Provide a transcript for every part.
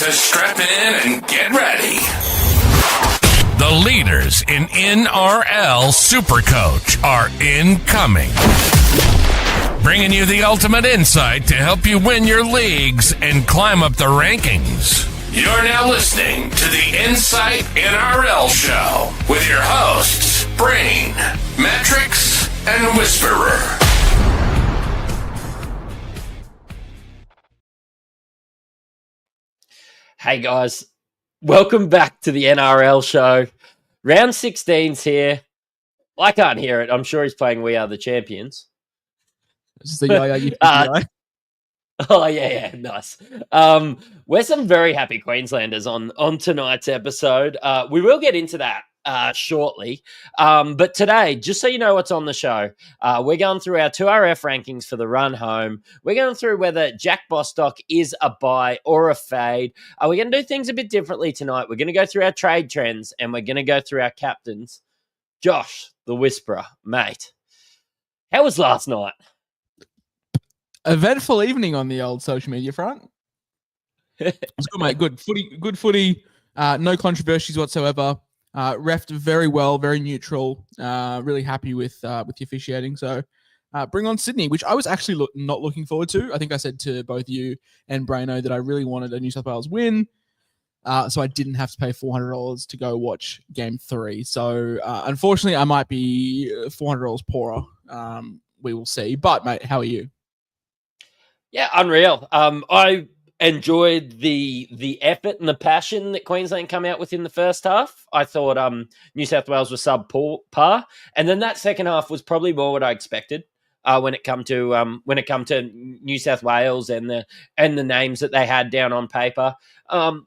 to strap in and get ready. The leaders in NRL SuperCoach are incoming. Bringing you the ultimate insight to help you win your leagues and climb up the rankings. You're now listening to the Insight NRL Show with your hosts, Brain, Mattrix, and Whisperer. Hey guys, welcome back to the NRL Show. Round 16's here. I can't hear it. I'm sure he's playing We Are the Champions. This is the Yaya Oh, yeah, nice. We're some very happy Queenslanders on tonight's episode. We will get into that shortly. But today, just so you know what's on the show, we're going through our 2RF rankings for the run home. We're going through whether Jack Bosstock is a buy or a fade. We're going to do things a bit differently tonight. We're going to go through our trade trends and we're going to go through our captains. Josh, the Whisperer, mate, how was last night? Eventful evening on the old social media front. It's good, mate. Good footy. No controversies whatsoever. Refed very well, very neutral. Really happy with the officiating. So bring on Sydney, which I was actually not looking forward to. I think I said to both you and Braino that I really wanted a New South Wales win. So I didn't have to pay $400 to go watch Game 3. So unfortunately, I might be $400 poorer. We will see. But mate, how are you? Yeah, unreal. I enjoyed the effort and the passion that Queensland come out with in the first half. I thought New South Wales was subpar, and then that second half was probably more what I expected when it come to New South Wales and the names that they had down on paper.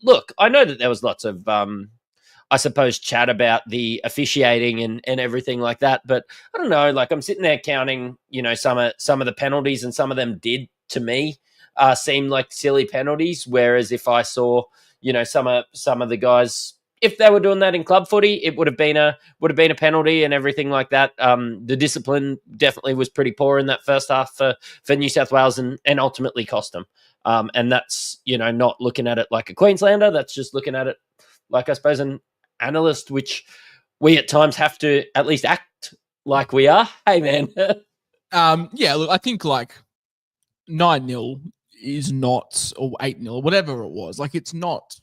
Look, I know that there was lots of I suppose chat about the officiating and everything like that, but I don't know. Like I'm sitting there counting, some of the penalties, and some of them did to me seem like silly penalties. Whereas if I saw, some of the guys, if they were doing that in club footy, it would have been a penalty and everything like that. The discipline definitely was pretty poor in that first half for New South Wales and ultimately cost them. And that's, not looking at it like a Queenslander. That's just looking at it like, I suppose, an analyst, which we at times have to at least act like we are. Hey, man. Yeah, look, I think like 9-0 is not, or 8-0, or whatever it was. Like, it's not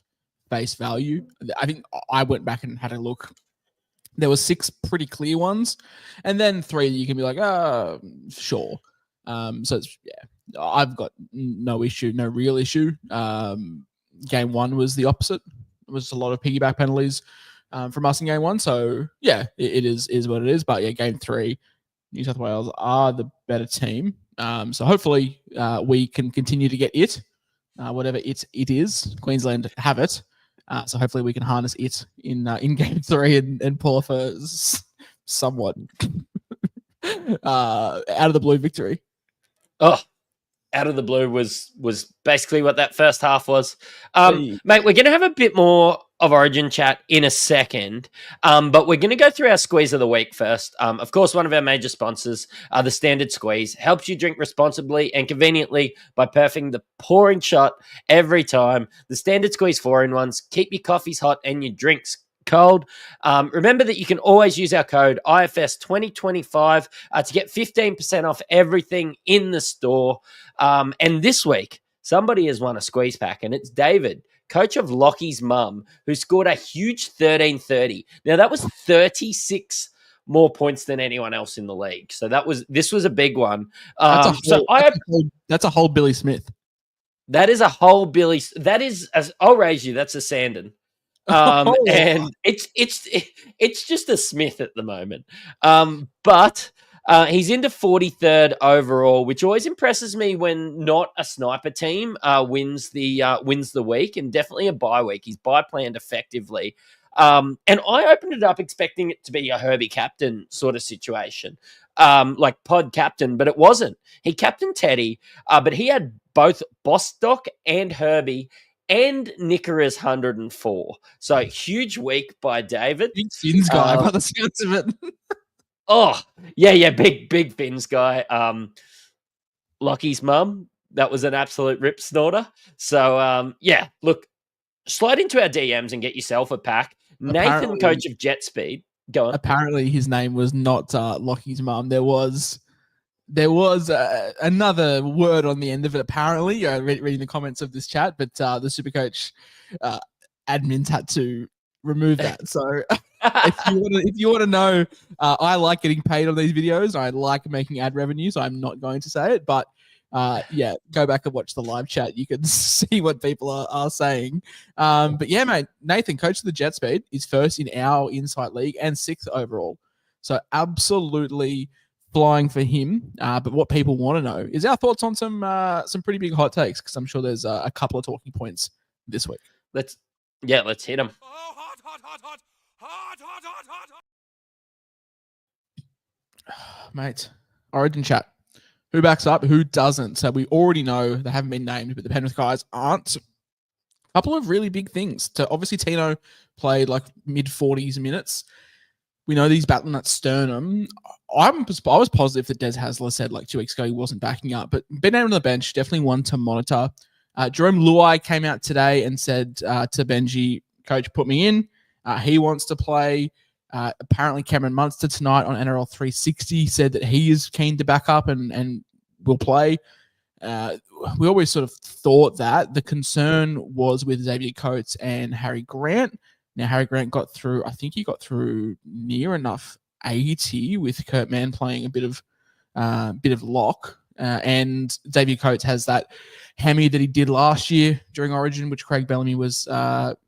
face value. I think I went back and had a look. There were 6 pretty clear ones, and then 3 you can be like, sure. So it's, yeah, I've got no real issue. Game 1 was the opposite. It was a lot of piggyback penalties from us in game 1. So yeah, it is what it is. But yeah, game 3, New South Wales are the better team. So hopefully we can continue to get it, whatever it is. Queensland have it. So hopefully we can harness it in game 3 and pull off a somewhat out of the blue victory. Oh, out of the blue was basically what that first half was. Mate, we're going to have a bit more of Origin chat in a second, but we're going to go through our squeeze of the week first. Of course, one of our major sponsors, the Standard Squeeze, helps you drink responsibly and conveniently by perfecting the pouring shot every time. The Standard Squeeze 4-in-1s keep your coffees hot and your drinks cold. Remember that you can always use our code IFS 2025 to get 15% off everything in the store. And this week, somebody has won a squeeze pack, and it's David, coach of Lockie's mum, who scored a huge 1330. Now, that was 36 more points than anyone else in the league. So this was a big one. That's a whole Billy Smith. That is a whole Billy. That is, as I'll raise you, that's a Sandon. And it's just a Smith at the moment. But he's into 43rd overall, which always impresses me when not a sniper team wins the week, and definitely a bye week. He's bye planned effectively. And I opened it up expecting it to be a Herbie captain sort of situation, like pod captain, but it wasn't. He captained Teddy, but he had both Bosstock and Herbie and Nickera's 104. So huge week by David. Big Fins guy by the sounds of it. Oh, yeah, big Fins guy. Lockie's mum, that was an absolute rip snorter. So, yeah, look, slide into our DMs and get yourself a pack. Nathan, Apparently- coach of Jet Speed. Go on. Apparently, his name was not Lockie's mum. There was another word on the end of it. Apparently, reading the comments of this chat, but the SuperCoach admins had to remove that. So, if you want to know, I like getting paid on these videos. I like making ad revenue, so I'm not going to say it. But yeah, go back and watch the live chat. You can see what people are saying. But yeah, mate, Nathan, coach of the Jet Speed, is first in our Insight League and 6th overall. So absolutely flying for him. But what people want to know is our thoughts on some pretty big hot takes, because I'm sure there's a couple of talking points this week. Let's hit them. Mate, Origin chat. Who backs up? Who doesn't? So we already know they haven't been named, but the Penrith guys aren't. A couple of really big things. So obviously Tino played like mid-40s minutes. We know he's battling that sternum. I was positive that Des Hasler said like 2 weeks ago he wasn't backing up, but being out on the bench, definitely one to monitor. Jerome Luai came out today and said to Benji, coach, put me in. He wants to play. Apparently Cameron Munster tonight on NRL 360 said that he is keen to back up and will play. We always sort of thought that. The concern was with Xavier Coates and Harry Grant. Now, Harry Grant got through, I think he got through near enough 80 with Kurt Mann playing a bit of lock. And Xavier Coates has that hammy that he did last year during Origin, which Craig Bellamy was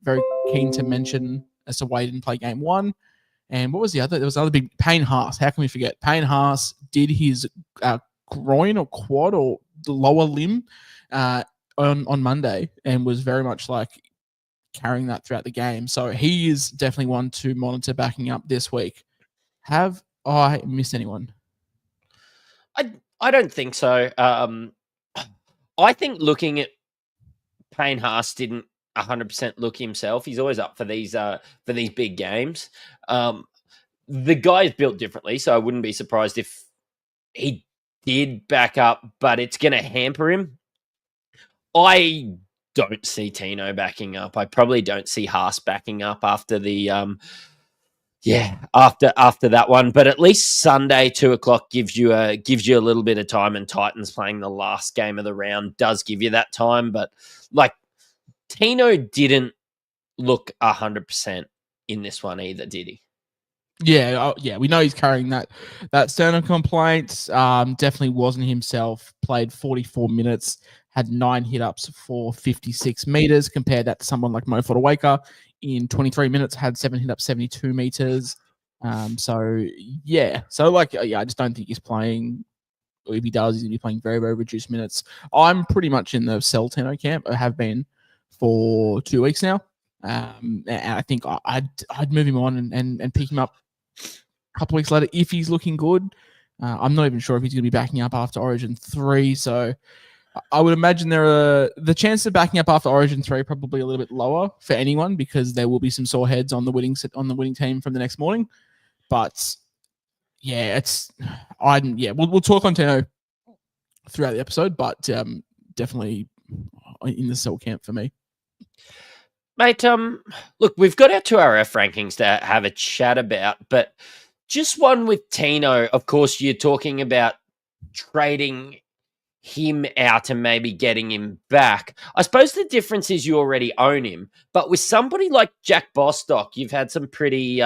very keen to mention as to why he didn't play game 1. And what was the other? There was another big Payne Haas. How can we forget? Payne Haas did his groin or quad or the lower limb on Monday and was very much like carrying that throughout the game. So he is definitely one to monitor backing up this week. Have I missed anyone? I don't think so. I think looking at Payne Haas didn't 100% look himself. He's always up for these big games. The guy is built differently, so I wouldn't be surprised if he did back up, but it's going to hamper him. I don't see Tino backing up. I probably don't see Haas backing up after the after that one. But at least Sunday 2:00 gives you a little bit of time, and Titans playing the last game of the round does give you that time. But like Tino didn't look 100% in this one either, did he? Yeah, we know he's carrying that sternum complaint. Definitely wasn't himself. Played 44 minutes, had 9 hit-ups for 56 meters. Compare that to someone like Mo Fodawaker in 23 minutes, had 7 hit-ups, 72 meters. I just don't think he's playing. Or if he does, he's going to be playing very, very reduced minutes. I'm pretty much in the sell Tino camp. I have been for 2 weeks now. And I think I'd move him on and pick him up a couple of weeks later if he's looking good. I'm not even sure if he's going to be backing up after Origin 3. So I would imagine the chance of backing up after Origin 3 probably a little bit lower for anyone, because there will be some sore heads on the winning team from the next morning. But yeah, we'll talk on Tino throughout the episode, but definitely in the sell camp for me. Mate, look, we've got our 2RF rankings to have a chat about, but just one with Tino. Of course, you're talking about trading him out and maybe getting him back. I suppose the difference is you already own him, but with somebody like Jack Bosstock, you've had some pretty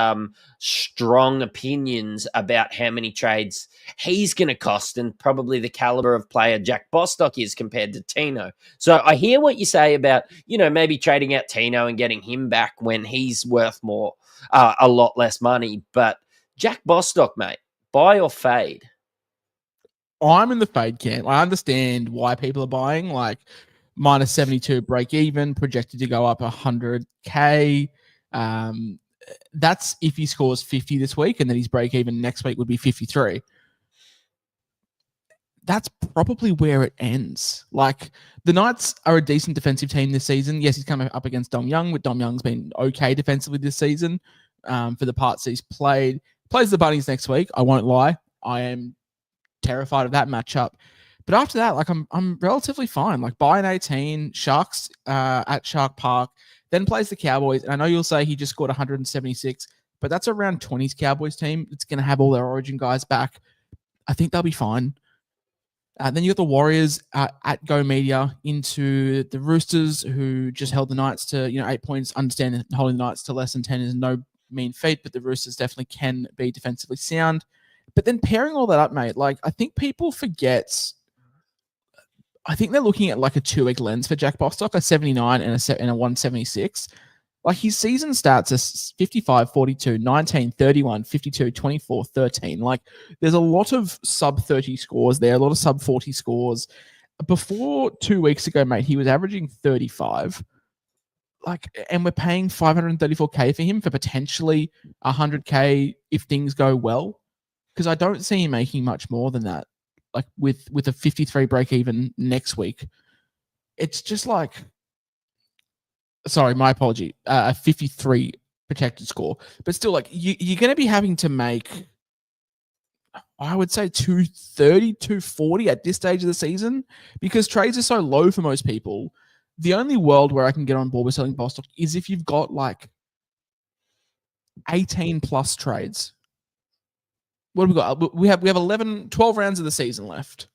strong opinions about how many trades he's going to cost and probably the caliber of player Jack Bosstock is compared to Tino. So I hear what you say about, maybe trading out Tino and getting him back when he's worth more, a lot less money. But Jack Bosstock, mate, buy or fade? I'm in the fade camp. I understand why people are buying, like minus 72 break even, projected to go up 100K. That's if he scores 50 this week, and then his break even next week would be 53. That's probably where it ends. Like, the Knights are a decent defensive team this season. Yes, he's coming up against Dom Young, but Dom Young's been okay defensively this season for the parts he's played. Plays the Bunnies next week. I won't lie. I am terrified of that matchup. But after that, like I'm relatively fine. Like buy an 18, Sharks at Shark Park. then plays the Cowboys. And I know you'll say he just scored 176, but that's a round 20s Cowboys team. It's going to have all their Origin guys back. I think they'll be fine. Then you got the Warriors at Go Media into the Roosters, who just held the Knights to 8 points. Understand that holding the Knights to less than 10 is no mean feat, but the Roosters definitely can be defensively sound. But then pairing all that up, mate, like I think people forget. I think they're looking at like a 2-week lens for Jack Bosstock, a 79 and a 176. Like his season stats are 55, 42, 19, 31, 52, 24, 13. Like there's a lot of sub 30 scores there, a lot of sub 40 scores. Before 2 weeks ago, mate, he was averaging 35. Like, and we're paying 534K for him for potentially 100K if things go well. Because I don't see him making much more than that. Like with a 53 break even next week. It's just like, sorry, my apology, a 53 protected score. But still, like you're going to be having to make, I would say 230, 240 at this stage of the season because trades are so low for most people. The only world where I can get on board with selling Bosstock is if you've got like 18 plus trades. What have we got? We have 12 rounds of the season left.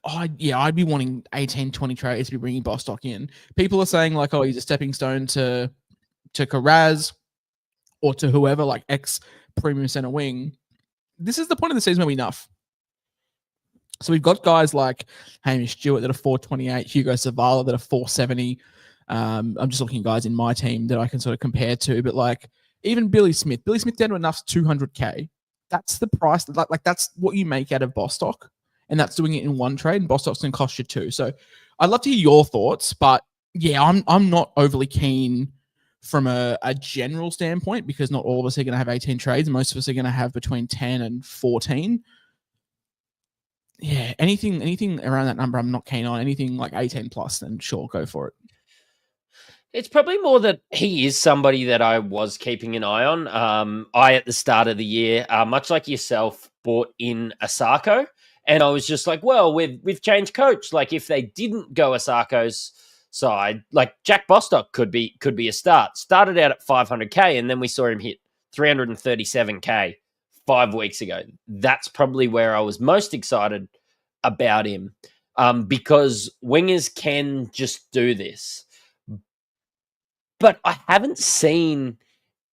I'd be wanting 18, 20 trades to be bringing Bosstock in. People are saying like, oh, he's a stepping stone to Karaz or to whoever, like ex-premium center wing. This is the point of the season where we enough. So we've got guys like Hamish Stewart that are 428, Hugo Savala that are 470. I'm just looking at guys in my team that I can sort of compare to, but like even Billy Smith down to enough's 200K. That's the price. Like that's what you make out of Bosstock, and that's doing it in one trade. And Bosstock's going to cost you 2. So I'd love to hear your thoughts, but yeah, I'm not overly keen from a general standpoint because not all of us are going to have 18 trades. Most of us are going to have between 10 and 14. Yeah, anything around that number I'm not keen on. Anything like 18 plus, then sure, go for it. It's probably more that he is somebody that I was keeping an eye on. I, at the start of the year, much like yourself, bought in Asako, and I was just like, well, we've changed coach. Like, if they didn't go Asako's side, like Jack Bosstock could be a start. Started out at 500K, and then we saw him hit 337K 5 weeks ago. That's probably where I was most excited about him, because wingers can just do this. But I haven't seen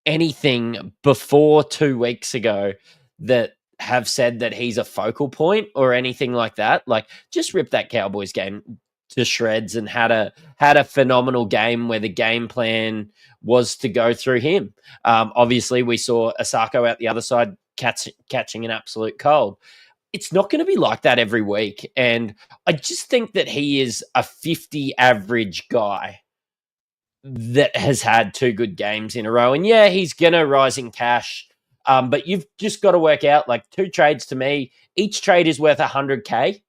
anything before 2 weeks ago that have said that he's a focal point or anything like that. Like, just rip that Cowboys game to shreds and had a phenomenal game where the game plan was to go through him. Obviously, we saw Asako out the other side catching an absolute cold. It's not going to be like that every week. And I just think that he is a 50 average guy that has had 2 good games in a row. And yeah, he's going to rise in cash. But you've just got to work out like 2 trades to me. Each trade is worth 100K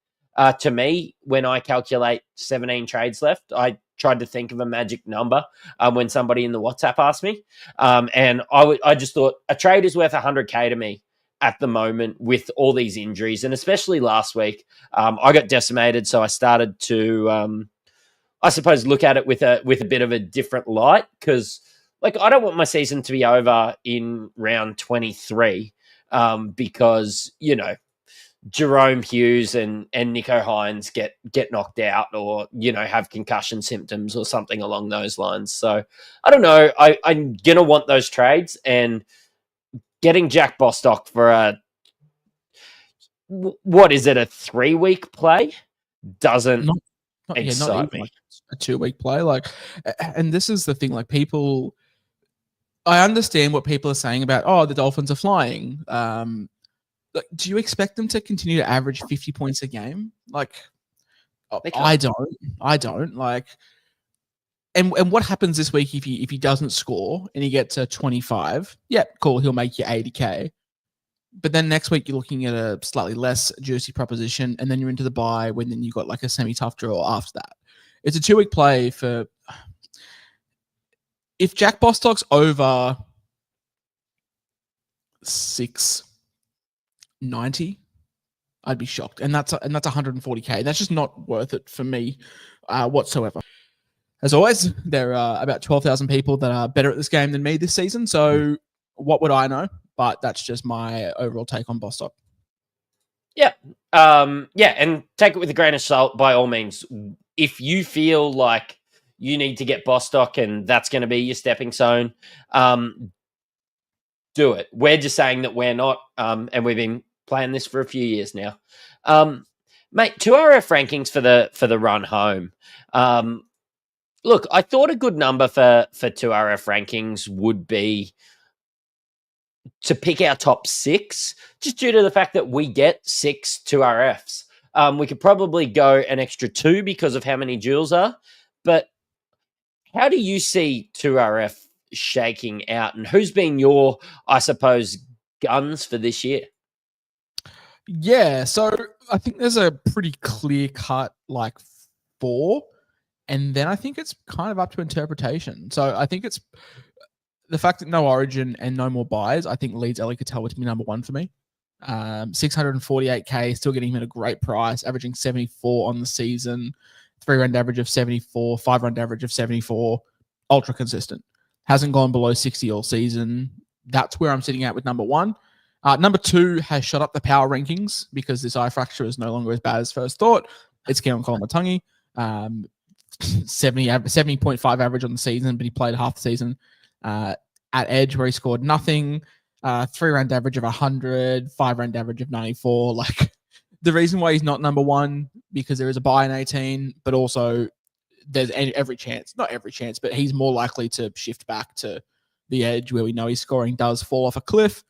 to me when I calculate 17 trades left. I tried to think of a magic number when somebody in the WhatsApp asked me. And I just thought a trade is worth 100K to me at the moment with all these injuries. And especially last week, I got decimated. So I started to... I suppose look at it with a bit of a different light, because like I don't want my season to be over in round 23 because Jerome Hughes and Nico Hines get knocked out or have concussion symptoms or something along those lines. So I don't know. I'm gonna want those trades, and getting Jack Bosstock for a 3-week play doesn't excite me. Like a 2-week play, like, and this is the thing, like people, I understand what people are saying about, oh, the Dolphins are flying. Like, do you expect them to continue to average 50 points a game? Like, I don't like. And what happens this week if he doesn't score and he gets a 25? Yeah, cool, he'll make you 80K. But then next week you're looking at a slightly less juicy proposition, and then you're into the bye when then you've got like a semi-tough draw after that. It's a 2-week play for... If Jack Bostock's over 690, I'd be shocked. And that's 140K. That's just not worth it for me whatsoever. As always, there are about 12,000 people that are better at this game than me this season. So what would I know? But that's just my overall take on Bosstock. Yeah. And take it with a grain of salt by all means. If you feel like you need to get Bosstock and that's going to be your stepping stone, do it. We're just saying that we're not, and we've been playing this for a few years now. Mate, 2RF rankings for the run home. Look, I thought a good number for 2RF rankings would be to pick our top 6, just due to the fact that we get 6 2RFs. We could probably go an extra 2 because of how many duels are. But how do you see 2RF shaking out? And who's been your, I suppose, guns for this year? Yeah, so I think there's a pretty clear cut like 4. And then I think it's kind of up to interpretation. So I think it's the fact that no Origin and no more buys, I think leads Eli Katoa to be number 1 for me. 648K, still getting him at a great price, averaging 74 on the season, 3-round average of 74, 5-round average of 74, ultra consistent. Hasn't gone below 60 all season. That's where I'm sitting at with number 1. Number 2 has shot up the power rankings because this eye fracture is no longer as bad as first thought. It's Keon Koloamatangi. 70.5 average on the season, but he played half the season at edge where he scored nothing. 3-round average of 100, 5-round average of 94. Like the reason why he's not number 1 because there is a buy in 18, but also there's every chance, not every chance, but he's more likely to shift back to the edge where we know his scoring does fall off a cliff.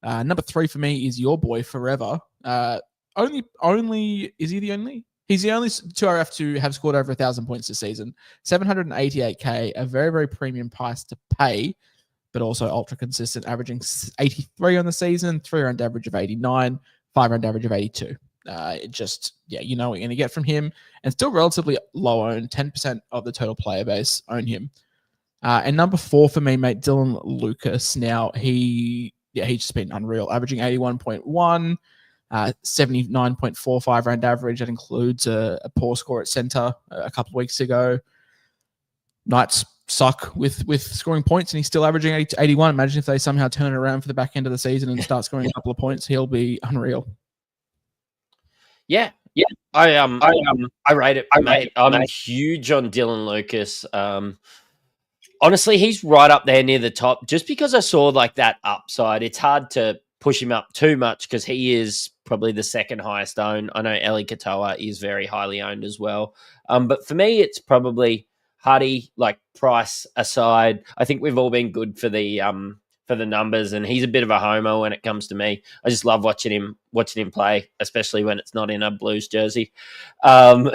Number 3 for me is your boy Forever. Only is he the only? He's the only 2RF to have scored over 1,000 points this season. 788K, a very, very premium price to pay, but also ultra consistent, averaging 83 on the season, 3-round average of 89, 5-round average of 82. You know what you're going to get from him. And still relatively low owned, 10% of the total player base own him. And number 4 for me, mate, Dylan Lucas. Now, he's just been unreal, averaging 81.1. 79.45 round average. That includes a poor score at center a couple of weeks ago. Knights suck with scoring points, and he's still averaging 81. Imagine if they somehow turn it around for the back end of the season and start scoring a couple of points. He'll be unreal. Yeah. I rate it, mate. I'm huge on Dylan Lucas. Honestly, he's right up there near the top. Just because I saw like that upside, it's hard to push him up too much because he is probably the second highest owned. I know Eli Katoa is very highly owned as well. But for me, it's probably Huddy, like price aside. I think we've all been good for the numbers, and he's a bit of a homer when it comes to me. I just love watching him play, especially when it's not in a Blues jersey. Dylan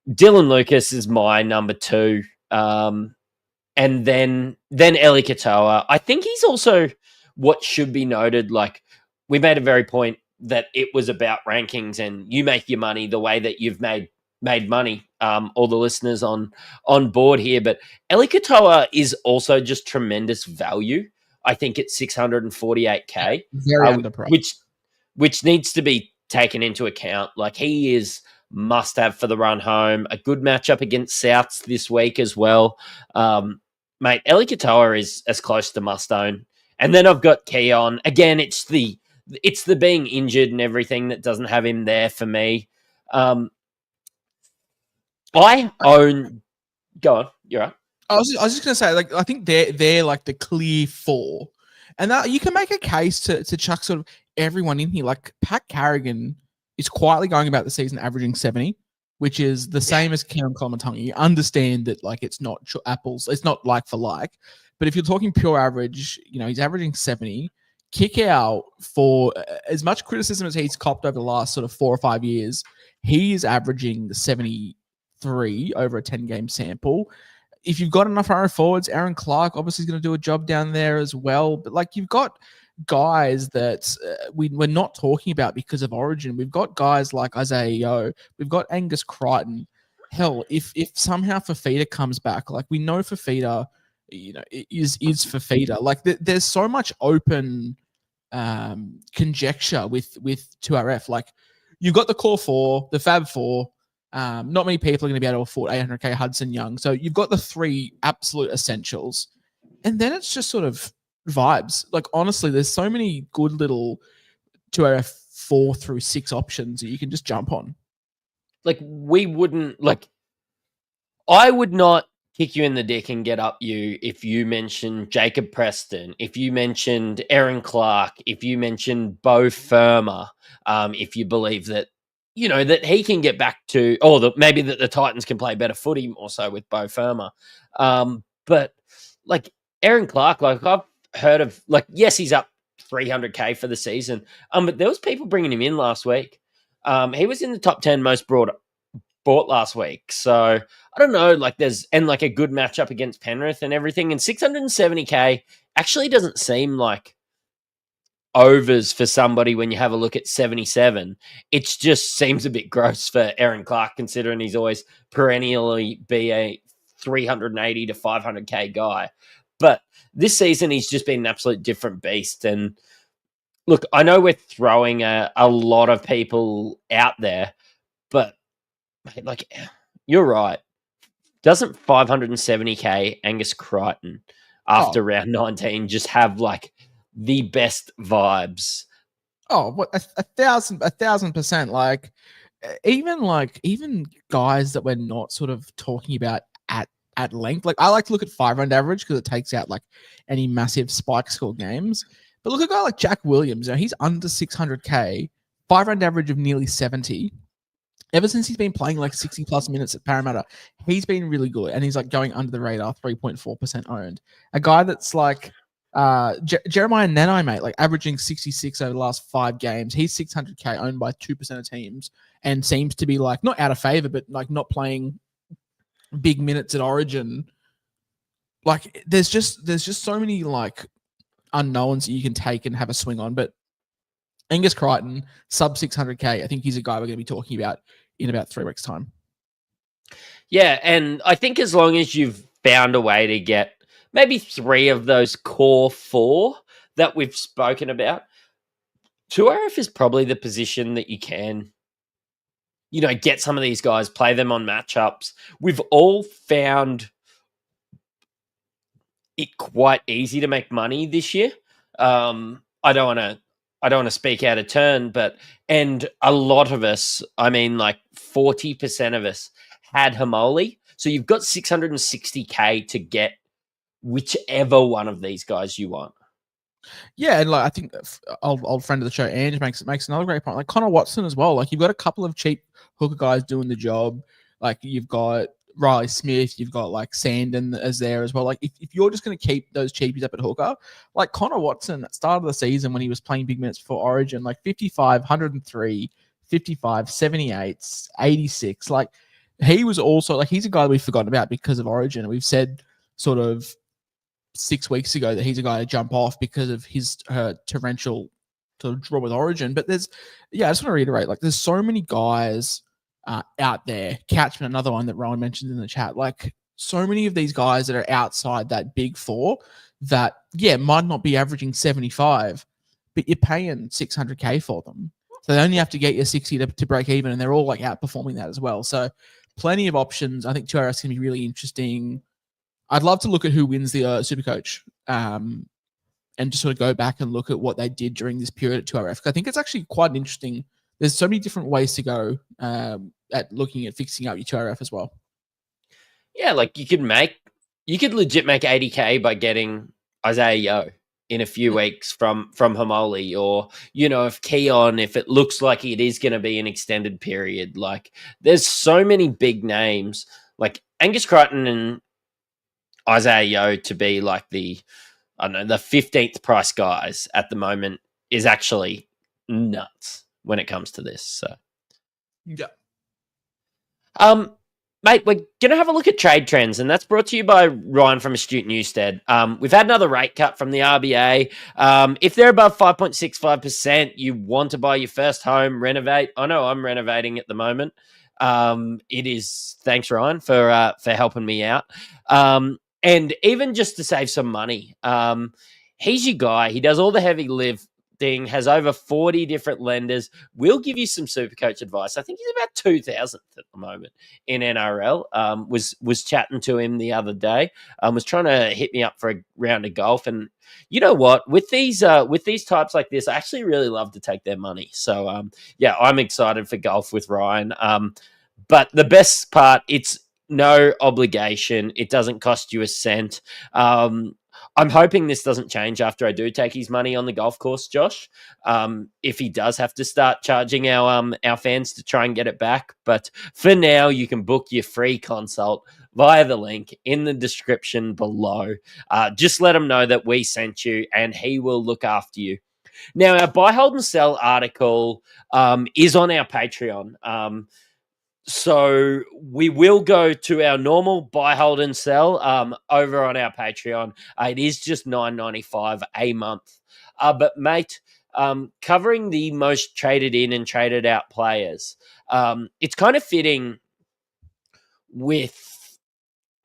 Lucas is my number 2. And then Eli Katoa. I think he's also what should be noted. Like we made a very point that it was about rankings, and you make your money the way that you've made money. All the listeners on board here, but Eli Katoa is also just tremendous value. I think it's 648K, very underpriced, which needs to be taken into account. Like he is must have for the run home. A good matchup against Souths this week as well. Mate, Eli Katoa is as close to must own. And then I've got Keon. Again, it's the being injured and everything that doesn't have him there for me. I own. Go on, you're right. I was just gonna say, like, I think they're like the clear 4, and that you can make a case to chuck sort of everyone in here. Like Pat Carrigan is quietly going about the season averaging 70, which is the same as Keon Koloamatangi. You understand that like it's not apples, it's not like for like, but if you're talking pure average, you know he's averaging 70. Kick out for as much criticism as he's copped over the last sort of 4 or 5 years, he is averaging 73 over a 10-game sample. If you've got enough power forwards, Aaron Clark obviously is going to do a job down there as well. But like you've got guys that we're not talking about because of Origin. We've got guys like Isaiah Yeo. We've got Angus Crichton. Hell, if somehow Fafita comes back, like we know Fafita, is Fafita. Like there's so much open conjecture with 2RF. Like you've got the core 4, the Fab 4. Not many people are going to be able to afford 800k Hudson Young. So you've got the three absolute essentials. And then it's just sort of vibes. Like, honestly, there's so many good little 2RF 4 through 6 options that you can just jump on. Like, we wouldn't, like, I would not kick you in the dick and get up you if you mentioned Jacob Preston, if you mentioned Aaron Clark, if you mentioned Bo Firma, if you believe that, you know, that he can get back to, or maybe that the Titans can play better footy more so with Bo Firma. But, like, Aaron Clark, like, I've heard of, like, yes, he's up 300k for the season, but there was people bringing him in last week. He was in the top 10 most bought last week. So I don't know, like like a good matchup against Penrith and everything. And 670k actually doesn't seem like overs for somebody when you have a look at 77. It just seems a bit gross for Aaron Clark, considering he's always perennially be a 380 to 500k guy. But this season, he's just been an absolute different beast. And look, I know we're throwing a lot of people out there, but like, you're right. Doesn't 570k Angus Crichton after round 19 just have like the best vibes? Oh, what a 1,000%. Like even guys that we're not sort of talking about at length. Like, I like to look at 5-round average because it takes out like any massive spike score games. But look at a guy like Jack Williams. You know, he's under 600k, 5-round average of nearly 70. Ever since he's been playing like 60 plus minutes at Parramatta, he's been really good. And he's like going under the radar, 3.4% owned. A guy that's like Jeremiah Nanai, mate, like averaging 66 over the last 5 games. He's 600k, owned by 2% of teams, and seems to be like not out of favor, but like not playing big minutes at Origin. Like, there's just so many like unknowns that you can take and have a swing on. But Angus Crichton, sub 600k, I think he's a guy we're going to be talking about in about 3 weeks' time. Yeah, and I think as long as you've found a way to get maybe 3 of those core 4 that we've spoken about, 2RF is probably the position that you can, you know, get some of these guys, play them on matchups. We've all found it quite easy to make money this year. I don't want to speak out of turn, and a lot of us, I mean, like 40% of us had Hamoli. So you've got 660k to get whichever one of these guys you want. Yeah, and like I think old friend of the show, Ange, makes another great point. Like Connor Watson as well. Like, you've got a couple of cheap hooker guys doing the job. Like, you've got Riley Smith, you've got like Sandon as there as well. Like, if you're just going to keep those cheapies up at hooker, like Connor Watson at the start of the season when he was playing big minutes for Origin, like 55, 103, 55, 78, 86. Like, he was also like, he's a guy we've forgotten about because of Origin. And we've said sort of 6 weeks ago that he's a guy to jump off because of his torrential sort of draw with Origin. But I just want to reiterate, like, there's so many guys out there. Couchman, another one that Rowan mentioned in the chat. Like, so many of these guys that are outside that big 4 that, might not be averaging 75, but you're paying 600k for them. So they only have to get you 60 to break even, and they're all like outperforming that as well. So plenty of options. I think 2RS can be really interesting. I'd love to look at who wins the SuperCoach and just sort of go back and look at what they did during this period at 2RF. I think it's actually quite interesting. There's so many different ways to go at looking at fixing up your 2RF as well. Yeah, like you could legit make 80k by getting Isaiah Yeo in a few weeks from Hamoli, or, you know, if Keon, if it looks like it is going to be an extended period. Like, there's so many big names, like Angus Crichton and Isaiah Yeo to be like the 15th price guys at the moment is actually nuts when it comes to this. So, yeah. Mate, we're going to have a look at trade trends, and that's brought to you by Ryan from Astute Newstead. We've had another rate cut from the RBA. If they're above 5.65%, you want to buy your first home, renovate. I know I'm renovating at the moment. It is, thanks Ryan for helping me out. And even just to save some money, he's your guy. He does all the heavy thing, has over 40 different lenders, will give you some Supercoach advice. I think he's about 2,000th at the moment in NRL. Was chatting to him the other day. Was trying to hit me up for a round of golf, and you know what? With these types like this, I actually really love to take their money. So yeah, I'm excited for golf with Ryan. But the best part, it's no obligation. It doesn't cost you a cent. I'm hoping this doesn't change after I do take his money on the golf course, Josh. If he does have to start charging our fans to try and get it back. But for now, you can book your free consult via the link in the description below. Just let him know that we sent you and he will look after you. Now, our buy, hold, and sell article is on our Patreon. So we will go to our normal buy, hold, and sell over on our Patreon. It is just $9.95 a month. But mate, covering the most traded in and traded out players, it's kind of fitting with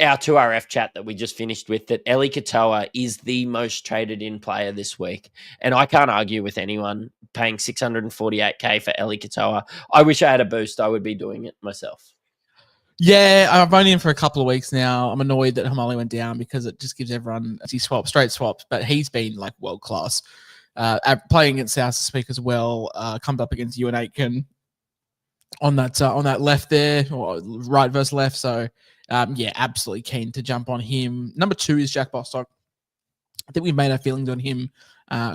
our 2RF chat that we just finished with, that Eli Katoa is the most traded in player this week. And I can't argue with anyone paying $648K for Eli Katoa. I wish I had a boost. I would be doing it myself. Yeah, I've only in for a couple of weeks now. I'm annoyed that Hamali went down because it just gives everyone straight swaps, but he's been like world class. Playing against South this week as well, comes up against you and Aitken on that left there, or right versus left. So yeah, absolutely keen to jump on him. Number 2 is Jack Bosstock. I think we've made our feelings on him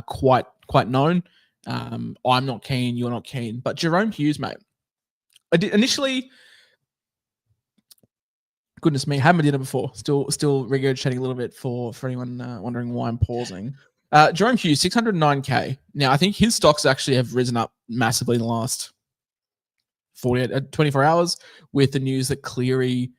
quite known. I'm not keen, you're not keen, but Jerome Hughes, mate. I did initially. Goodness me, had my dinner before. Still regurgitating a little bit for anyone wondering why I'm pausing. Jerome Hughes, 609K. Now I think his stocks actually have risen up massively in the last 24 hours with the news that Cleary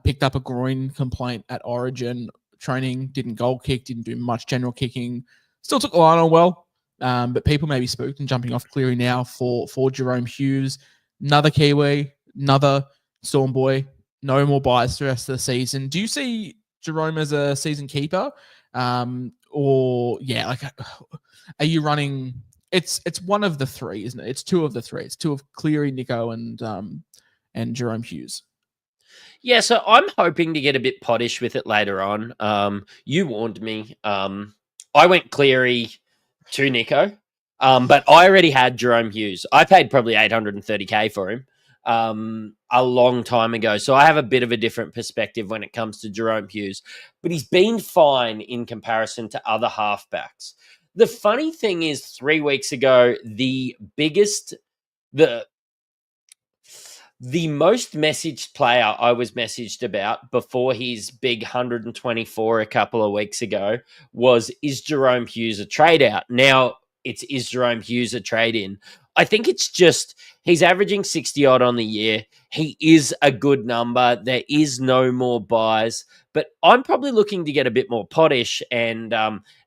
picked up a groin complaint at Origin training, didn't goal kick, didn't do much general kicking, still took the line on well, but people may be spooked and jumping off Cleary now for Jerome Hughes. Another Kiwi, another Storm boy, no more buys for the rest of the season. Do you see Jerome as a season keeper? Or yeah, like, are you running... It's one of the three, isn't it? It's two of the three. It's two of Cleary, Nico, and Jerome Hughes. Yeah, so I'm hoping to get a bit pottish with it later on. You warned me. I went Cleary to Nico, but I already had Jerome Hughes. I paid probably $830K for him a long time ago. So I have a bit of a different perspective when it comes to Jerome Hughes. But he's been fine in comparison to other halfbacks. The funny thing is, 3 weeks ago, the most messaged player I was messaged about before his big 124 a couple of weeks ago was, is Jerome Hughes a trade out? Now it's, is Jerome Hughes a trade in? I think it's just, he's averaging 60 odd on the year. He is a good number. There is no more buys, but I'm probably looking to get a bit more pottish. And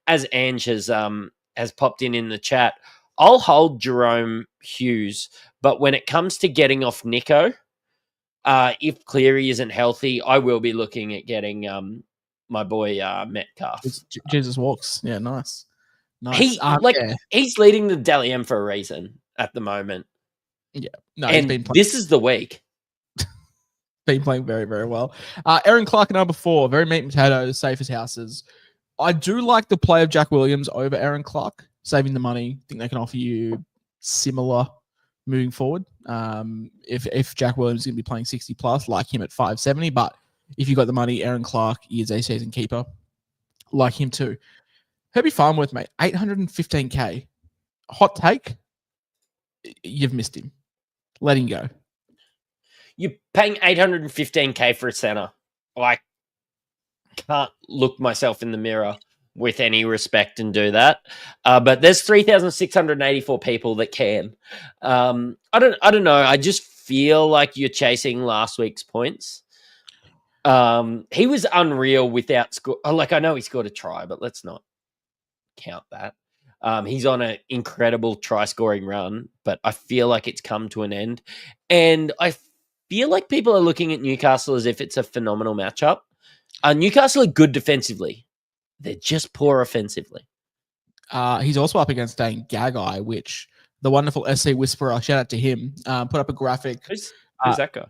as Ange has popped in the chat, I'll hold Jerome Hughes, but when it comes to getting off Nico, if Cleary isn't healthy, I will be looking at getting my boy Metcalf. Jesus walks. Yeah, nice. He's leading the Dally M for a reason at the moment. Yeah, no, and this is the week. Been playing very, very well. Aaron Clark at number 4, very meat and potatoes, safe as houses. I do like the play of Jack Williams over Aaron Clark, saving the money. I think they can offer you similar moving forward. If Jack Williams is going to be playing 60 plus, like him at 570, but if you've got the money, Aaron Clark is a season keeper, like him too. Herbie Farmworth, mate, 815K. Hot take, you've missed him. Let him go. You're paying 815K for a center. I can't look myself in the mirror with any respect and do that. But there's 3,684 people that can. I don't know. I just feel like you're chasing last week's points. He was unreal without score. Like, I know he scored a try, but let's not count that. He's on an incredible try scoring run, but I feel like it's come to an end. And I feel like people are looking at Newcastle as if it's a phenomenal matchup. Newcastle are good defensively. They're just poor offensively. He's also up against Dane Gagai, which the wonderful SC Whisperer, shout out to him, put up a graphic. Who's Uh, that guy?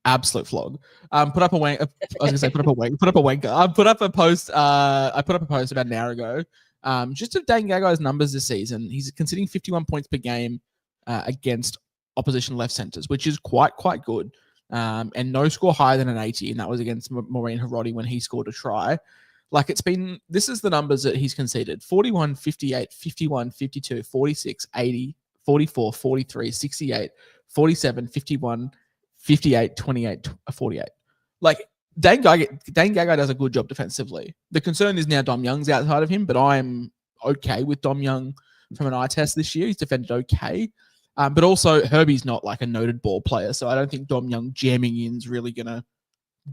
Absolute flog. Put up a wank. I was gonna say put up a wank. Put up a wanker. Put up a post. I put up a post about an hour ago. Just of Dane Gagai's numbers this season. He's conceding 51 points per game against opposition left centers, which is quite good. And no score higher than an 80, and that was against Maureen Hiroti when he scored a try. Like this is the numbers that he's conceded: 41, 58, 51, 52, 46, 80, 44, 43, 68, 47, 51, 58, 28, 48. Like Dane Gagai does a good job defensively. The concern is now Dom Young's outside of him, but I'm okay with Dom Young from an eye test this year. He's defended okay. But also Herbie's not like a noted ball player, so I don't think Dom Young jamming in is really going to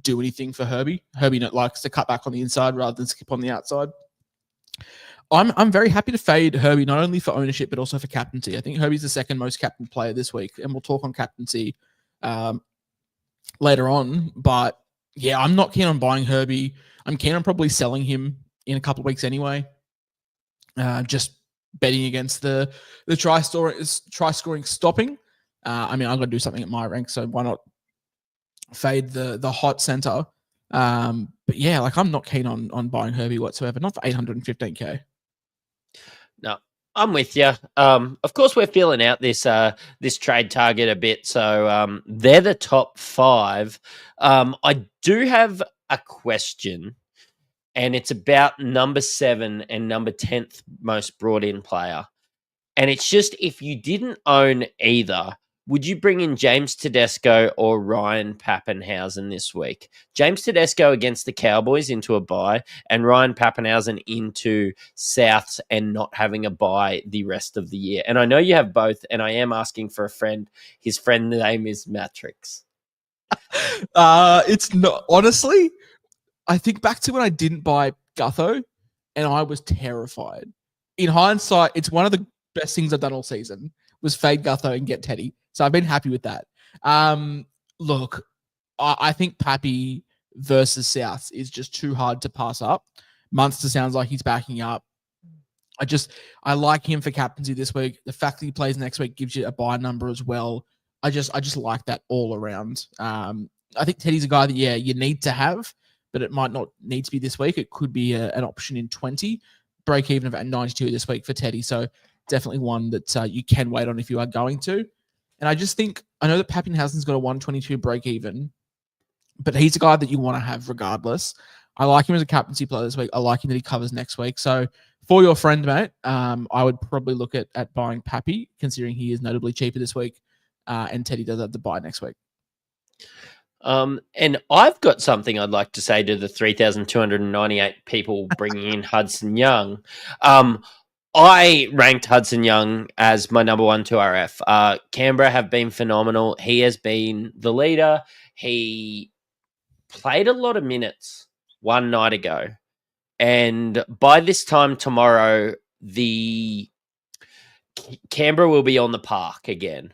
do anything for Herbie. Herbie likes to cut back on the inside rather than skip on the outside. I'm very happy to fade Herbie, not only for ownership, but also for captaincy. I think Herbie's the second most captain player this week, and we'll talk on captaincy later on. But yeah, I'm not keen on buying Herbie. I'm keen on probably selling him in a couple of weeks anyway. Just betting against the try scoring stopping. I mean, I'm going to do something at my rank, so why not fade the hot center? But yeah, like I'm not keen on buying Herbie whatsoever. Not for 815k. No, I'm with you. Of course, we're filling out this trade target a bit. So they're the top 5. I do have a question, and it's about number 7 and number 10th most brought in player. And it's just, if you didn't own either, would you bring in James Tedesco or Ryan Pappenhausen this week? James Tedesco against the Cowboys into a bye, and Ryan Pappenhausen into Souths and not having a bye the rest of the year. And I know you have both, and I am asking for a friend. His friend name is Mattrix. It's not, honestly, I think back to when I didn't buy Gutho, and I was terrified. In hindsight, it's one of the best things I've done all season was fade Gutho and get Teddy. So I've been happy with that. Look, I think Pappy versus South is just too hard to pass up. Munster sounds like he's backing up. I like him for captaincy this week. The fact that he plays next week gives you a buy number as well. I just like that all around. I think Teddy's a guy that, yeah, you need to have, but it might not need to be this week. It could be an option in 20. Break even of at 92 this week for Teddy. So definitely one that you can wait on if you are going to. And I just think, I know that Pappenhausen's got a 122 break even, but he's a guy that you want to have regardless. I like him as a captaincy player this week. I like him that he covers next week. So for your friend, mate, I would probably look at buying Pappy, considering he is notably cheaper this week, and Teddy does have the buy next week. And I've got something I'd like to say to the 3,298 people bringing in Hudson Young. I ranked Hudson Young as my number 1 2RF. Canberra have been phenomenal. He has been the leader. He played a lot of minutes one night ago. And by this time tomorrow, the Canberra will be on the park again.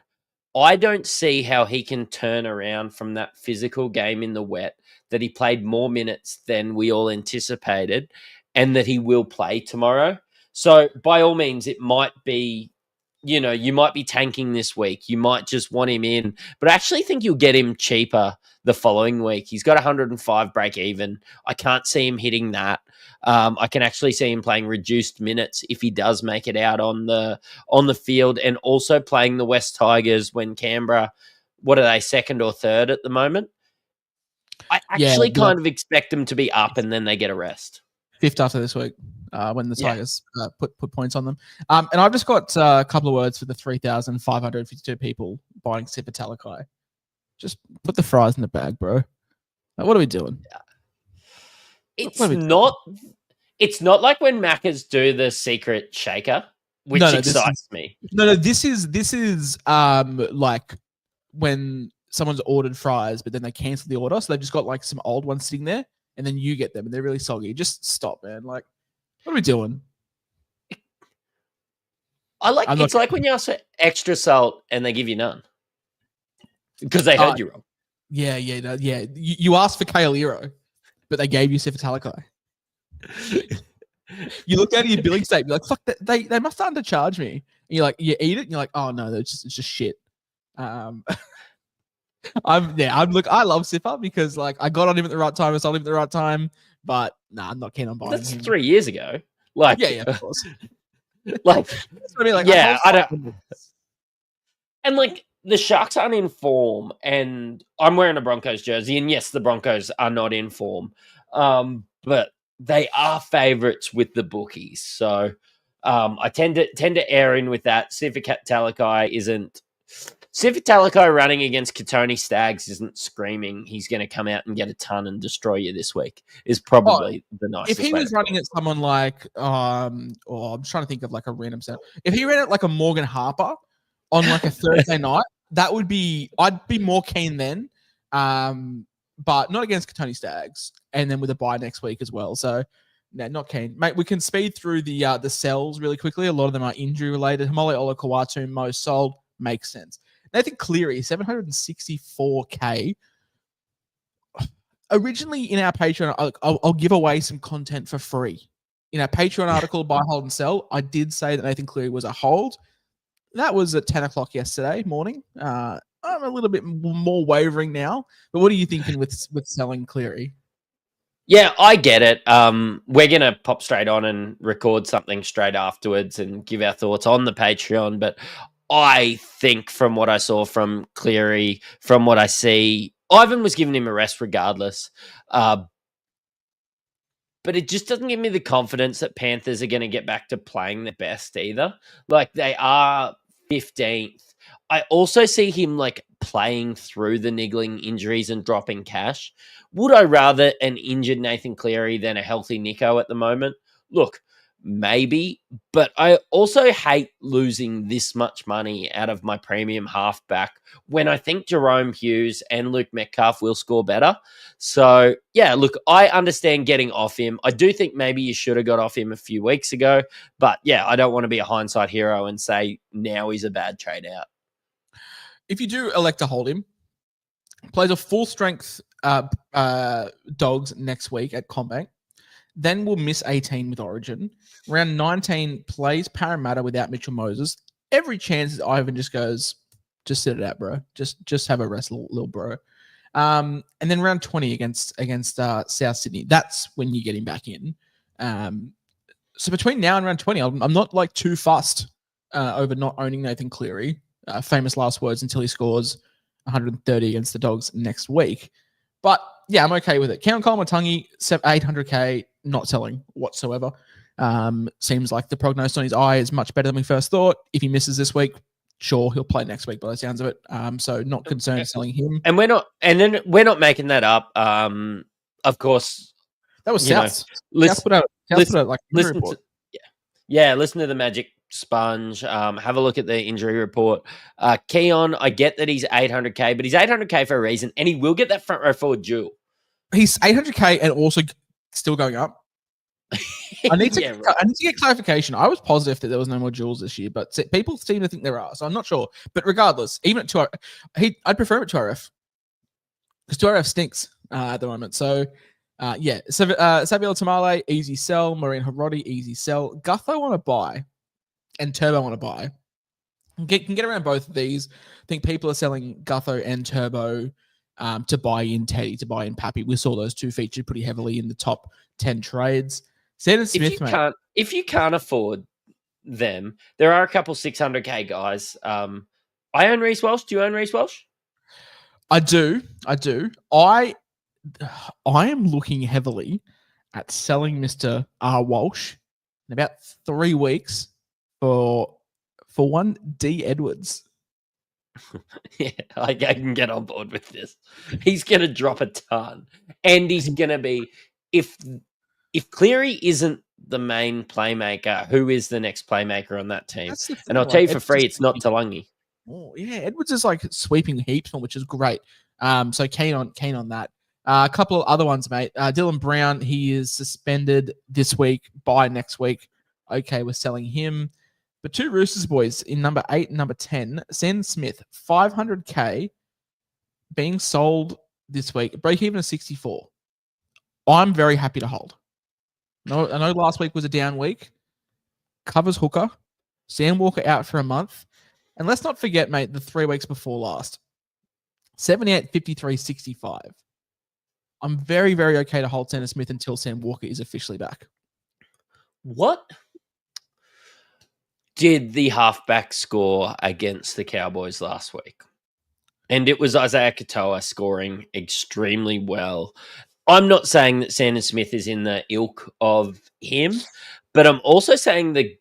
I don't see how he can turn around from that physical game in the wet, that he played more minutes than we all anticipated, and that he will play tomorrow. So by all means, it might be, you might be tanking this week. You might just want him in, but I actually think you'll get him cheaper the following week. He's got 105 break even. I can't see him hitting that. I can actually see him playing reduced minutes if he does make it out on the field, and also playing the West Tigers when Canberra, what are they, 2nd or 3rd at the moment? I actually kind of expect them to be up and then they get a rest. 5th after this week, when the Tigers put points on them. And I've just got a couple of words for the 3,552 people buying Sifa Talakai. Just put the fries in the bag, bro. Like, what are we doing? It's not like when Maccas do the secret shaker, which excites me. No, this is like when someone's ordered fries, but then they cancel the order, so they've just got like some old ones sitting there, and then you get them, and they're really soggy. Just stop, man. Like, what are we doing? It's like when you ask for extra salt and they give you none because they heard you wrong. Yeah. You asked for Kale Ero, but they gave you Sifa Talakai. You look at your billing statement, you're like, fuck, they must undercharge me. And you're like, you eat it, and you're like, oh no, it's just shit. I love Sipper because like I got on him at the right time, I sold him at the right time, but I'm not keen on buying That's him. 3 years ago. Like, Yeah, of course. like, That's what I mean. Like, yeah, I don't. And like the Sharks aren't in form, and I'm wearing a Broncos jersey, and yes, the Broncos are not in form, but they are favourites with the bookies. So I tend to err in with that. Sifa Talakai running against Katoni Staggs isn't screaming he's going to come out and get a ton and destroy you this week is probably the nicest. If he was running at someone like, I'm trying to think of like a random sound. If he ran at like a Morgan Harper on like a Thursday night, I'd be more keen then. But not against Katoni Staggs, and then with a bye next week as well. So, no, not keen, mate. We can speed through the sells really quickly. A lot of them are injury related. Hamole Olakawatu, most sold, makes sense. Nathan Cleary, 764K. Originally in our Patreon, I'll give away some content for free. In our Patreon article, Buy, Hold, and Sell, I did say that Nathan Cleary was a hold. That was at 10 o'clock yesterday morning. I'm a little bit more wavering now. But what are you thinking with selling Cleary? Yeah, I get it. We're going to pop straight on and record something straight afterwards and give our thoughts on the Patreon. But I think from what I saw from Cleary, from what I see, Ivan was giving him a rest regardless. But it just doesn't give me the confidence that Panthers are going to get back to playing their best either. Like they are 15th. I also see him like playing through the niggling injuries and dropping cash. Would I rather an injured Nathan Cleary than a healthy Nico at the moment? Look, maybe, but I also hate losing this much money out of my premium halfback when I think Jerome Hughes and Luke Metcalf will score better. So, yeah, look, I understand getting off him. I do think maybe you should have got off him a few weeks ago, but yeah, I don't want to be a hindsight hero and say now he's a bad trade out. If you do elect to hold him, plays a full strength Dogs next week at Combank. Then we'll miss 18 with Origin. Round 19 plays Parramatta without Mitchell Moses. Every chance Ivan just goes, just sit it out, bro. Just have a rest, little bro. And then round 20 against South Sydney. That's when you get him back in. So between now and round 20, I'm not like too fussed over not owning Nathan Cleary. Famous last words until he scores 130 against the Dogs next week. But yeah, I'm okay with it. Count Kolomatangi, 800K, not selling whatsoever. Seems like the prognosis on his eye is much better than we first thought. If he misses this week, sure, he'll play next week by the sounds of it. So not concerned selling him. And we're not making that up. Of course, that was South. South put out like listen report. Listen to the Magic Sponge. Have a look at the injury report. Keon, I get that he's 800K, but he's 800K for a reason, and he will get that front row forward duel. He's 800K and also still going up. I need to get clarification. I was positive that there was no more duels this year, but people seem to think there are, so I'm not sure. But regardless, even at 2RF, I'd prefer him at 2RF because 2RF stinks at the moment. So yeah, Samuel Tamale, easy sell. Maureen Harodi, easy sell. Gutho want to buy, and Turbo want to buy. Can get around both of these. I think people are selling Gutho and Turbo to buy in Teddy, to buy in Pappy. We saw those two featured pretty heavily in the top 10 trades. Sandon Smith, if you can't afford them, there are a couple 600K guys. I own Reece Walsh. Do you own Reece Walsh? I do. I am looking heavily at selling Mr. R. Walsh in about 3 weeks for one D. Edwards. Yeah, I can get on board with this. He's going to drop a ton. And he's going to be... If Cleary isn't the main playmaker, who is the next playmaker on that team? And I'll tell you for free, it's not Talangi. Oh, yeah, Edwards is like sweeping heaps, which is great. So keen on that. A couple of other ones, mate. Dylan Brown, he is suspended this week, by next week. Okay, we're selling him. But two Roosters boys in number 8 and number 10. Sandon Smith, 500K, being sold this week. Break even of 64. I'm very happy to hold. No, I know last week was a down week. Covers hooker. Sam Walker out for a month. And let's not forget, mate, the 3 weeks before last. 78, 53, 65. I'm very, very okay to hold Santa Smith until Sam Walker is officially back. What did the halfback score against the Cowboys last week? And it was Isaiah Katoa scoring extremely well. I'm not saying that Santa Smith is in the ilk of him, but I'm also saying the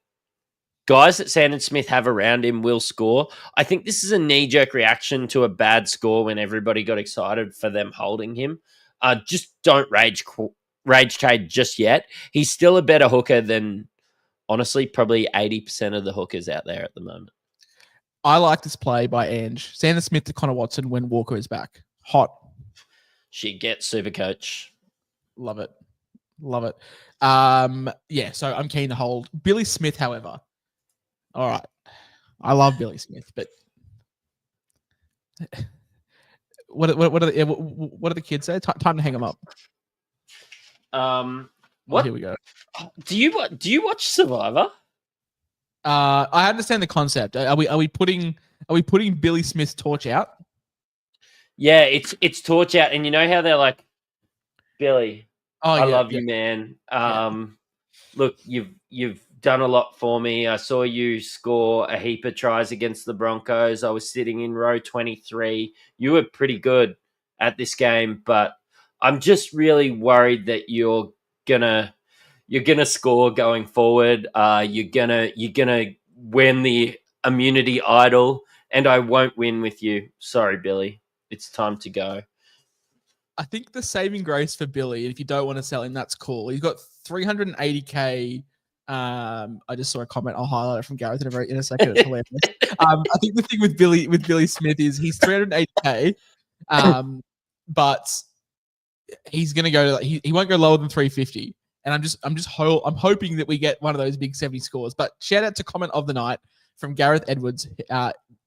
guys that Sandon Smith have around him will score. I think this is a knee-jerk reaction to a bad score when everybody got excited for them holding him. Just don't rage trade just yet. He's still a better hooker than, honestly, probably 80% of the hookers out there at the moment. I like this play by Ange. Sandon Smith to Connor Watson when Walker is back. Hot. She gets SuperCoach. Love it. Love it. Yeah, so I'm keen to hold. Billy Smith, however. All right. I love Billy Smith, but what do the kids say? Time to hang them up. What? Here we go. Do you watch Survivor? I understand the concept. Are we putting Billy Smith's torch out? Yeah, it's torch out, and you know how they're like, Billy, I love you, man. Look, you've done a lot for me. I saw you score a heap of tries against the Broncos. I was sitting in row 23. You were pretty good at this game, but I'm just really worried that you're gonna score going forward. You're gonna win the immunity idol, and I won't win with you. Sorry, Billy. It's time to go. I think the saving grace for Billy, if you don't want to sell him, that's cool. He's got 380K. I just saw a comment. I'll highlight it from Gareth in a second. It's hilarious. I think the thing with Billy Smith is he's 380K, but he's gonna go. He won't go lower than 350. And I'm hoping that we get one of those big 70 scores. But shout out to comment of the night from Gareth Edwards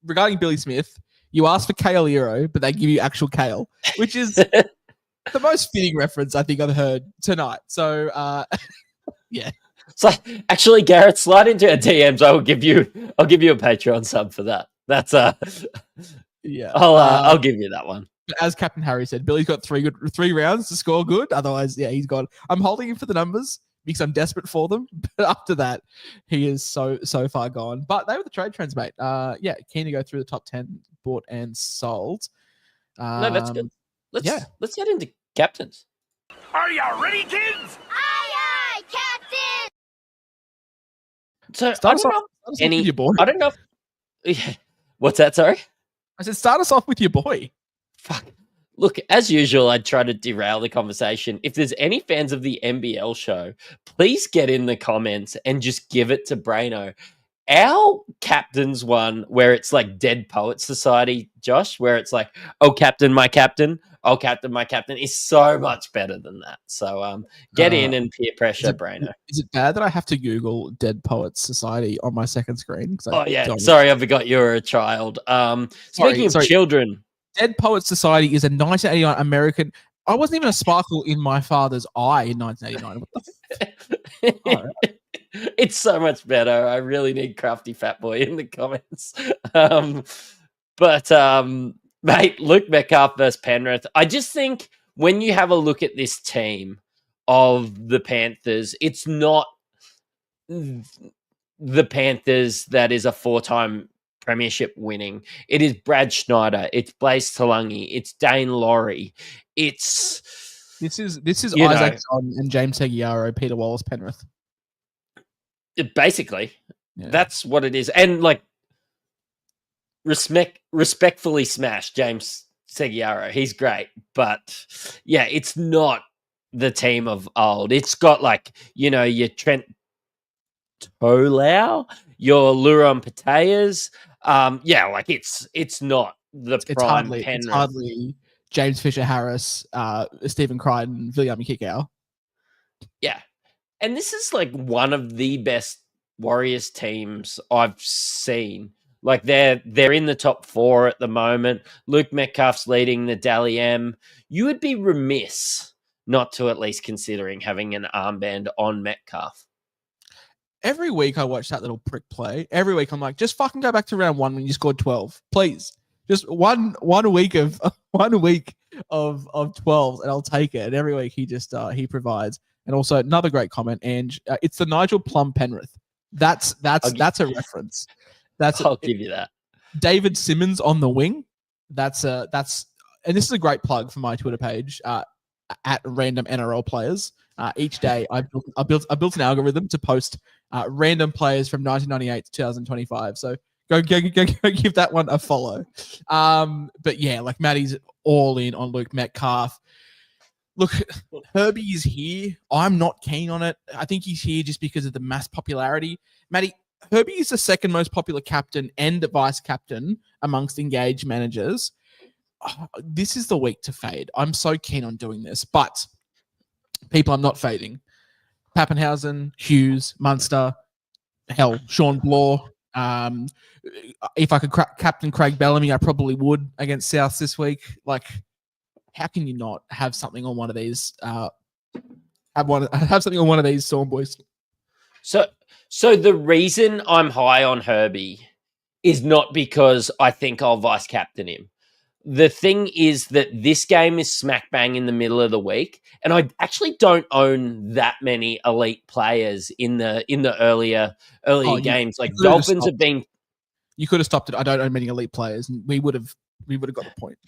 regarding Billy Smith. You asked for Kale Eero, but they give you actual Kale, which is the most fitting reference I think I've heard tonight. So, yeah. So actually, Garrett, slide into our DMs. I'll give you a Patreon sub for that. That's yeah. I'll give you that one. As Captain Harry said, Billy's got 3 rounds to score good. Otherwise, yeah, he's gone. I'm holding him for the numbers because I'm desperate for them. But after that, he is so far gone. But they were the trade trends, mate. Yeah, keen to go through the top 10 bought and sold. No, that's good. Let's get into captains. Are you ready, kids? Aye, Captain! So Start us off with your boy. I don't know. What's that? Sorry. I said start us off with your boy. Fuck. Look, as usual, I try to derail the conversation. If there's any fans of the NBL show, please get in the comments and just give it to Braino. Our captain's one where it's like Dead Poet Society, Josh, where it's like, oh, captain, my captain. Oh, captain, my captain is so much better than that. So get in and peer pressure, Braino. Is it bad that I have to Google Dead Poets Society on my second screen? Oh, yeah. Sorry, I forgot you were a child. Speaking of children. Dead Poets Society is a 1989 American. I wasn't even a sparkle in my father's eye in 1989. What the f- It's so much better. I really need Crafty Fat Boy in the comments. Mate, Luke Metcalf versus Penrith. I just think when you have a look at this team of the Panthers, it's not the Panthers that is a 4-time premiership winning. It is Brad Schneider. It's Blaze Talangi. It's Dane Laurie. This is Isaac John and James Seguiaro, Peter Wallace, Penrith. Basically, that's what it is. And like, respectfully smash James Seguiaro. He's great, but yeah, it's not the team of old. It's got like, your Trent Tolau, your Luron Pateas. Like it's not the prime Penrith. It's hardly James Fisher-Harris, Stephen Crichton, William Kikau. Yeah. And this is like one of the best Warriors teams I've seen. Like they're in the top 4 at the moment. Luke Metcalf's leading the Dally M. You would be remiss not to at least considering having an armband on Metcalf. Every week I watch that little prick play. Every week I'm like, just fucking go back to round 1 when you scored 12, please. Just one week of 12, and I'll take it. And every week he just he provides. And also another great comment, and it's the Nigel Plum Penrith. That's a reference. I'll give you that. David Simmons on the wing. And this is a great plug for my Twitter page at random NRL players. Each day I built an algorithm to post random players from 1998 to 2025. So go give that one a follow. But yeah, like Matty's all in on Luke Metcalf. Look, Herbie is here. I'm not keen on it. I think he's here just because of the mass popularity. Matty, Herbie is the second most popular captain and vice captain amongst engaged managers. This is the week to fade. I'm so keen on doing this, but people I'm not fading. Pappenhausen, Hughes, Munster, hell, Sean Bloor. If I could captain Craig Bellamy, I probably would against South this week. Like, how can you not have something on one of these? Have something on one of these Storm boys. So the reason I'm high on Herbie is not because I think I'll vice captain him. The thing is that this game is smack bang in the middle of the week, and I actually don't own that many elite players in the earlier games. Like Dolphins have been. You could have stopped it. I don't own many elite players, and we would have got the point.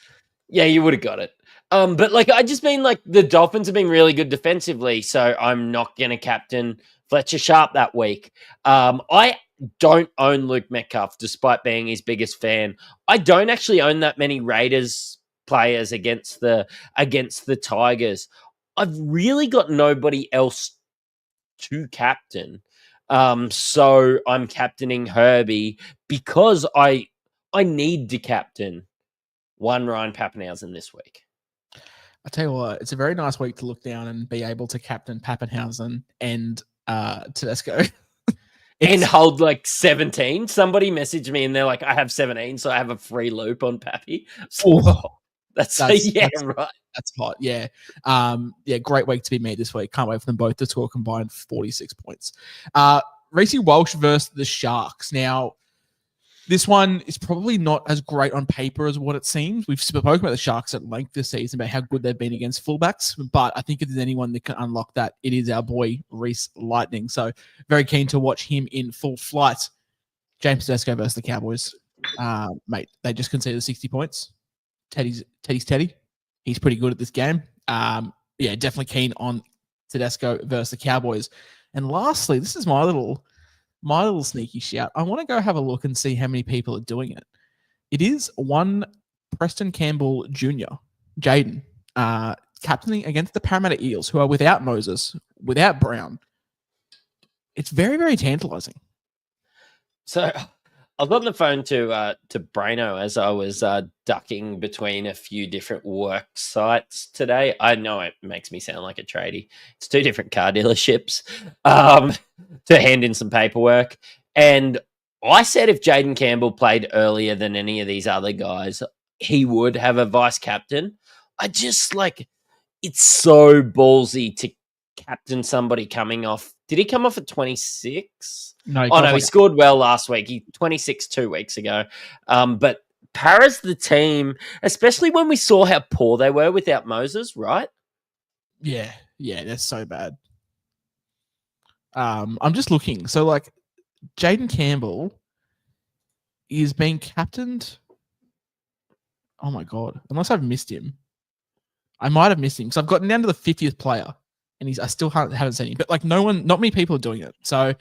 Yeah, you would have got it. But like I just mean like the Dolphins have been really good defensively, so I'm not gonna captain Fletcher Sharp that week. I don't own Luke Metcalf, despite being his biggest fan. I don't actually own that many Raiders players against the Tigers. I've really got nobody else to captain. So I'm captaining Herbie because I need to captain one Ryan Pappenhausen this week. I tell you what, it's a very nice week to look down and be able to captain Pappenhausen and Tedesco. And hold like 17. Somebody messaged me and they're like, I have 17, so I have a free loop on Pappy. So that's right. That's hot. Yeah. Great week to be made this week. Can't wait for them both to score combined 46 points. Reece Walsh versus the Sharks. Now, this one is probably not as great on paper as what it seems. We've spoken about the Sharks at length this season about how good they've been against fullbacks, but I think if there's anyone that can unlock that, it is our boy Reece Lightning. So very keen to watch him in full flight. James Tedesco versus the Cowboys. Mate, they just conceded 60 points. Teddy's Teddy. He's pretty good at this game. Definitely keen on Tedesco versus the Cowboys. And lastly, this is my little sneaky shout. I want to go have a look and see how many people are doing it. It is one Preston Campbell Jr., Jaden, captaining against the Parramatta Eels, who are without Moses, without Brown. It's very, very tantalizing. So I got on the phone to Braino as I was ducking between a few different work sites today. I know it makes me sound like a tradie. It's 2 different car dealerships to hand in some paperwork. And I said if Jaden Campbell played earlier than any of these other guys, he would have a vice captain. I just it's so ballsy to captain somebody coming off. Did he come off at 26? No. He scored well last week. He 26 2 weeks ago. But Para's the team, especially when we saw how poor they were without Moses, right? Yeah, that's so bad. I'm just looking. So, Jaden Campbell is being captained. Oh, my God. Unless I've missed him. I might have missed him because I've gotten down to the 50th player. And I still haven't seen him. But not many people are doing it. So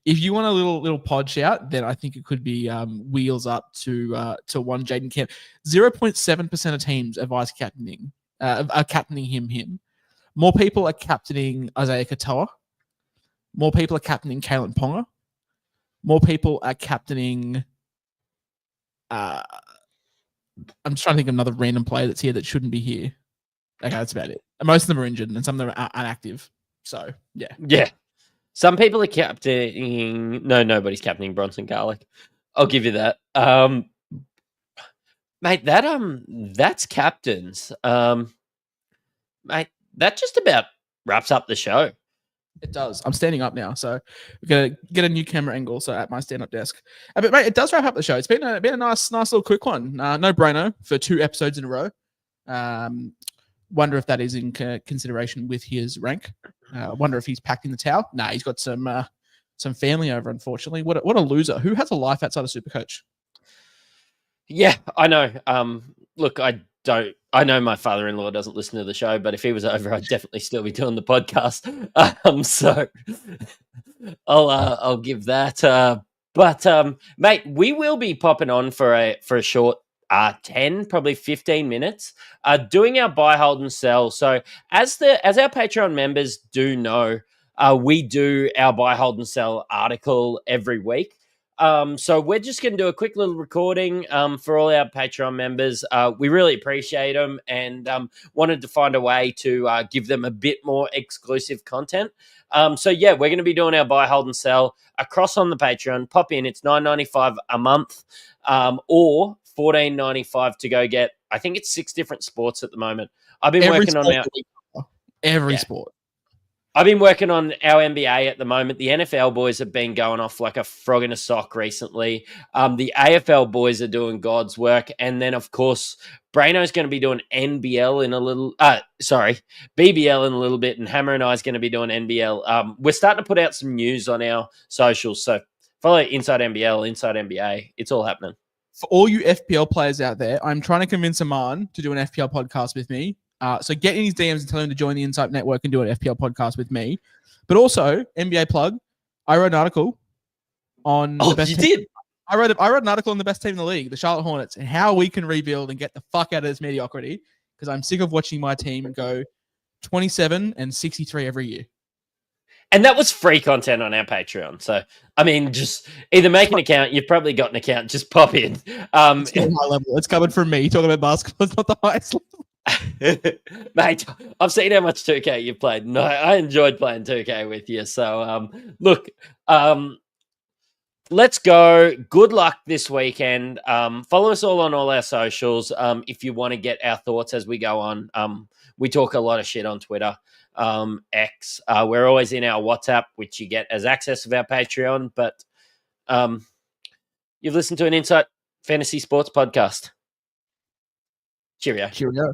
if you want a little pod shout, then I think it could be wheels up to one Jaden Camp. 0.7% of teams are vice captaining, are captaining him. More people are captaining Isaiah Katoa. More people are captaining Kalen Ponga. More people are captaining. I'm just trying to think of another random player that's here that shouldn't be here. Okay, that's about it. Most of them are injured and some of them are inactive. So, yeah. Yeah. Some people are captaining... No, nobody's captaining Bronson Garlic. I'll give you that. Mate, that's captains. Mate, that just about wraps up the show. It does. I'm standing up now, so we're gonna get a new camera angle. So at my stand-up desk, but mate, it does wrap up the show. It's been a nice little quick one. No brainer for 2 episodes in a row. Wonder if that is in consideration with his rank. Wonder if he's packed in the towel. Nah, he's got some family over. Unfortunately, what a loser. Who has a life outside of SuperCoach? Yeah, I know. Look, I know my father-in-law doesn't listen to the show, but if he was over, I'd definitely still be doing the podcast. So I'll give that. But mate, we will be popping on for a short 10, probably 15 minutes, doing our buy, hold, and sell. So as our Patreon members do know, we do our buy, hold, and sell article every week. So we're just going to do a quick little recording for all our Patreon members. We really appreciate them and wanted to find a way to give them a bit more exclusive content. So yeah, we're going to be doing our buy, hold, and sell across on the Patreon. Pop in, it's $9.95 a month, or $14.95 to go get. I think it's 6 different sports at the moment. I've been working on every sport. I've been working on our NBA at the moment. The NFL boys have been going off like a frog in a sock recently. The AFL boys are doing God's work. And then, of course, Braino's going to be doing BBL in a little bit. And Hammer and I is going to be doing NBL. We're starting to put out some news on our socials. So follow Inside NBL, Inside NBA. It's all happening. For all you FPL players out there, I'm trying to convince Aman to do an FPL podcast with me. So get in his DMs and tell him to join the Insight Network and do an FPL podcast with me. But also, NBA plug, I wrote an article on the best team. I wrote an article on the best team in the league, the Charlotte Hornets, and how we can rebuild and get the fuck out of this mediocrity, because I'm sick of watching my team go 27 and 63 every year. And that was free content on our Patreon. So, I mean, just either make an account. You've probably got an account. Just pop in. It's not high level. It's coming from me talking about basketball. It's not the highest level. Mate, I've seen how much 2K you've played. No, I enjoyed playing 2K with you. So, look, let's go. Good luck this weekend. Follow us all on all our socials. If you want to get our thoughts as we go on. We talk a lot of shit on Twitter. X. We're always in our WhatsApp, which you get as access of our Patreon. But you've listened to an Insight Fantasy Sports podcast. Cheerio. Cheerio.